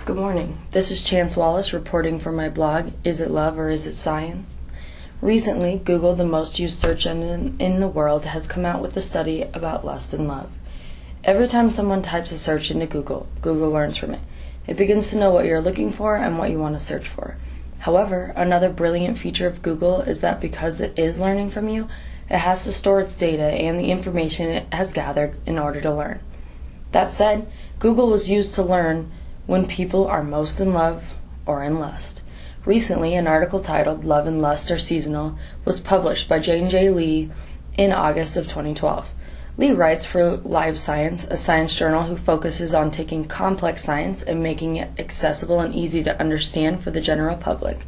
Good morning. This is Chance Wallace reporting for my blog, Is It Love or Is It Science? Recently, Google, the most used search engine in the world, has come out with a study about lust and love. Every time someone types a search into Google, Google learns from it. It begins to know what you're looking for and what you want to search for. However, another brilliant feature of Google is that because it is learning from you, it has to store its data and the information it has gathered in order to learn. That said, Google was used to learn when people are most in love or in lust. Recently, an article titled Love and Lust Are Seasonal was published by J. Lee in August of 2012. Lee writes for Live Science, a science journal who focuses on taking complex science and making it accessible and easy to understand for the general public.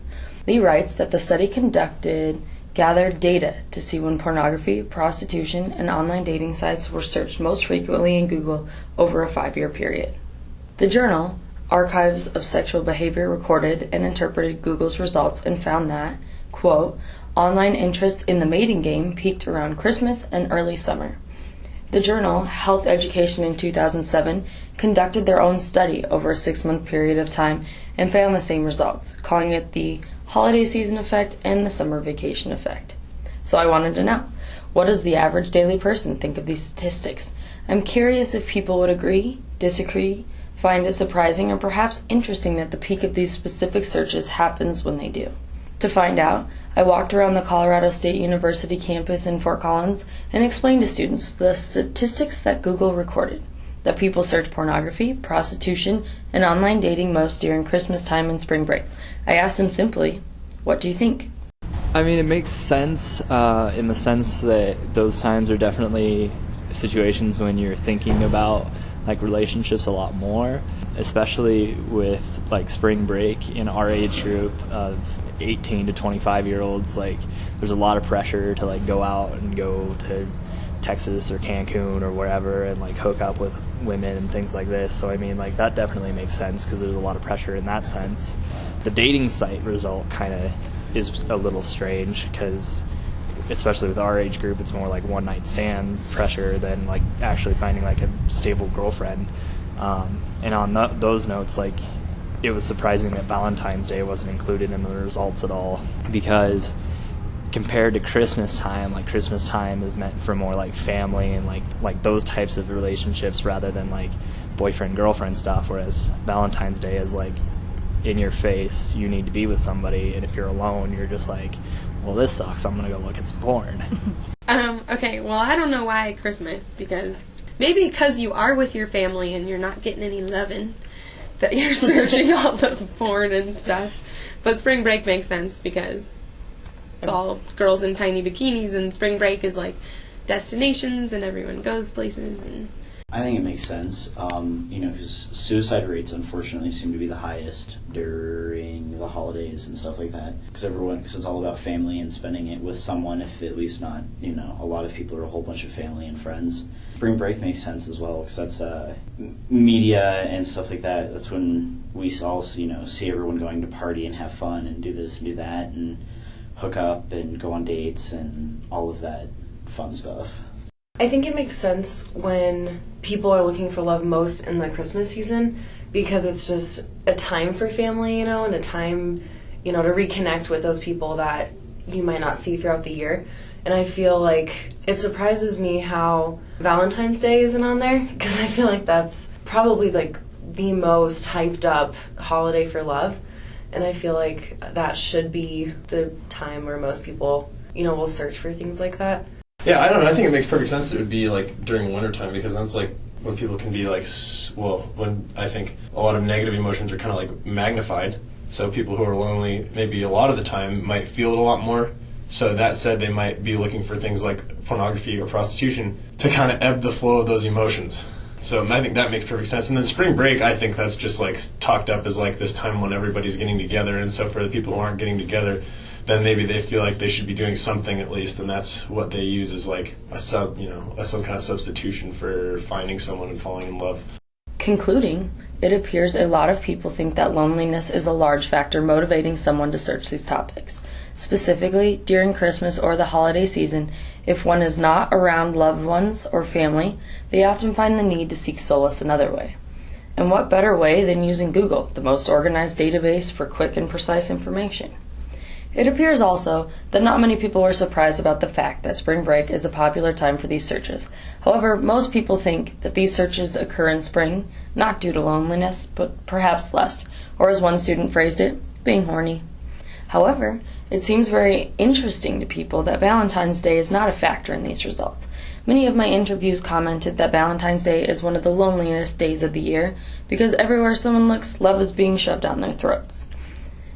Lee writes that the study conducted gathered data to see when pornography, prostitution, and online dating sites were searched most frequently in Google over a 5-year period. The journal, Archives of Sexual Behavior, recorded and interpreted Google's results and found that, quote, online interest in the mating game peaked around Christmas and early summer. The journal, Health Education in 2007, conducted their own study over a 6-month period of time and found the same results, calling it the holiday season effect and the summer vacation effect. So I wanted to know, what does the average daily person think of these statistics? I'm curious if people would agree, disagree, find it surprising, or perhaps interesting that the peak of these specific searches happens when they do. To find out, I walked around the Colorado State University campus in Fort Collins and explained to students the statistics that Google recorded, that people search pornography, prostitution, and online dating most during Christmas time and spring break. I asked them simply, what do you think? I mean, it makes sense in the sense that those times are definitely situations when you're thinking about relationships a lot more, especially with spring break in our age group of 18 to 25 year olds. There's a lot of pressure to go out and go to Texas or Cancun or wherever and hook up with women and things like this. So I mean, that definitely makes sense because there's a lot of pressure in that sense. The dating site result kind of is a little strange because, especially with our age group, it's more one night stand pressure than actually finding a stable girlfriend. And on those notes, it was surprising that Valentine's Day wasn't included in the results at all, because compared to Christmas time is meant for more family and those types of relationships rather than boyfriend girlfriend stuff, whereas Valentine's Day is in your face, you need to be with somebody, and if you're alone, you're just well, this sucks, I'm gonna go look at some porn. Okay, well, I don't know why Christmas, because maybe because you are with your family and you're not getting any lovin', that you're searching all the porn and stuff. But spring break makes sense because it's all girls in tiny bikinis, and spring break is destinations and everyone goes places. And I think it makes sense, because suicide rates unfortunately seem to be the highest during the holidays and stuff like that, because it's all about family and spending it with someone, if at least not, a lot of people are a whole bunch of family and friends. Spring break makes sense as well, because that's media and stuff like that. That's when we all, see everyone going to party and have fun and do this and do that and hook up and go on dates and all of that fun stuff. I think it makes sense when people are looking for love most in the Christmas season, because it's just a time for family, and a time, to reconnect with those people that you might not see throughout the year. And I feel it surprises me how Valentine's Day isn't on there, because I feel that's probably the most hyped up holiday for love. And I feel that should be the time where most people, will search for things like that. Yeah, I don't know. I think it makes perfect sense that it would be during wintertime, because that's when people can be when I think a lot of negative emotions are kind of magnified. So people who are lonely, maybe a lot of the time, might feel it a lot more. So that said, they might be looking for things like pornography or prostitution to kind of ebb the flow of those emotions. So I think that makes perfect sense. And then spring break, I think that's just talked up as this time when everybody's getting together. And so for the people who aren't getting together, then maybe they feel they should be doing something at least, and that's what they use as some kind of substitution for finding someone and falling in love. Concluding, it appears a lot of people think that loneliness is a large factor motivating someone to search these topics. Specifically, during Christmas or the holiday season, if one is not around loved ones or family, they often find the need to seek solace another way. And what better way than using Google, the most organized database for quick and precise information? It appears also that not many people were surprised about the fact that spring break is a popular time for these searches. However, most people think that these searches occur in spring, not due to loneliness, but perhaps lust, or as one student phrased it, being horny. However, it seems very interesting to people that Valentine's Day is not a factor in these results. Many of my interviews commented that Valentine's Day is one of the loneliest days of the year because everywhere someone looks, love is being shoved down their throats.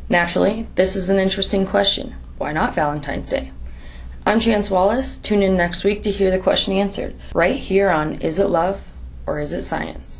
Naturally, this is an interesting question. Why not Valentine's Day? I'm Chance Wallace. Tune in next week to hear the question answered, right here on Is It Love or Is It Science?